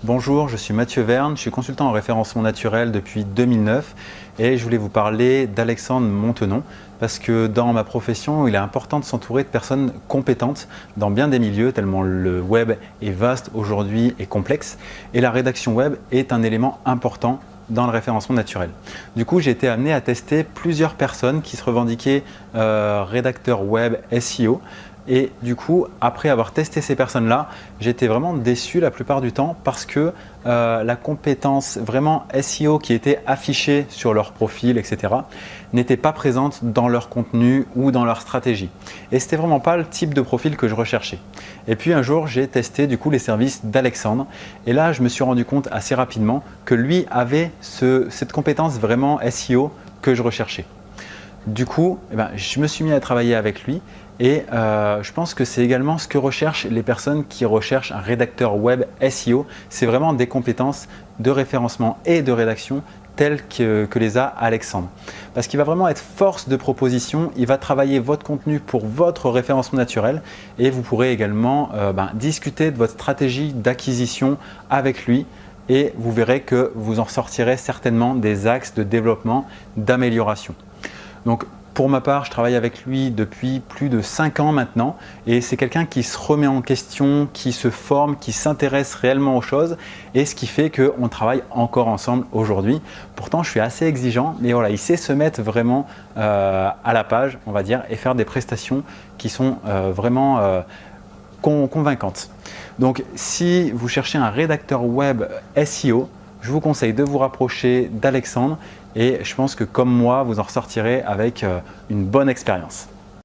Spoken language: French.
Bonjour, je suis Mathieu Verne, je suis consultant en référencement naturel depuis 2009 et je voulais vous parler d'Alexandre Montenon parce que dans ma profession, il est important de s'entourer de personnes compétentes dans bien des milieux tellement le web est vaste aujourd'hui et complexe et la rédaction web est un élément important dans le référencement naturel. Du coup, j'ai été amené à tester plusieurs personnes qui se revendiquaient rédacteurs web SEO. Et du coup, après avoir testé ces personnes-là, j'étais vraiment déçu la plupart du temps parce que la compétence vraiment SEO qui était affichée sur leur profil, etc., n'était pas présente dans leur contenu ou dans leur stratégie. Et c'était vraiment pas le type de profil que je recherchais. Et puis un jour, j'ai testé du coup les services d'Alexandre. Et là, je me suis rendu compte assez rapidement que lui avait cette compétence vraiment SEO que je recherchais. Du coup, je me suis mis à travailler avec lui et je pense que c'est également ce que recherchent les personnes qui recherchent un rédacteur web SEO. C'est vraiment des compétences de référencement et de rédaction telles que les a Alexandre. Parce qu'il va vraiment être force de proposition, il va travailler votre contenu pour votre référencement naturel et vous pourrez également discuter de votre stratégie d'acquisition avec lui. Et vous verrez que vous en sortirez certainement des axes de développement, d'amélioration. Donc pour ma part, je travaille avec lui depuis plus de 5 ans maintenant et c'est quelqu'un qui se remet en question, qui se forme, qui s'intéresse réellement aux choses et ce qui fait qu'on travaille encore ensemble aujourd'hui. Pourtant, je suis assez exigeant, mais voilà, il sait se mettre vraiment à la page, on va dire, et faire des prestations qui sont vraiment convaincantes. Donc si vous cherchez un rédacteur web SEO, je vous conseille de vous rapprocher d'Alexandre et je pense que comme moi, vous en ressortirez avec une bonne expérience.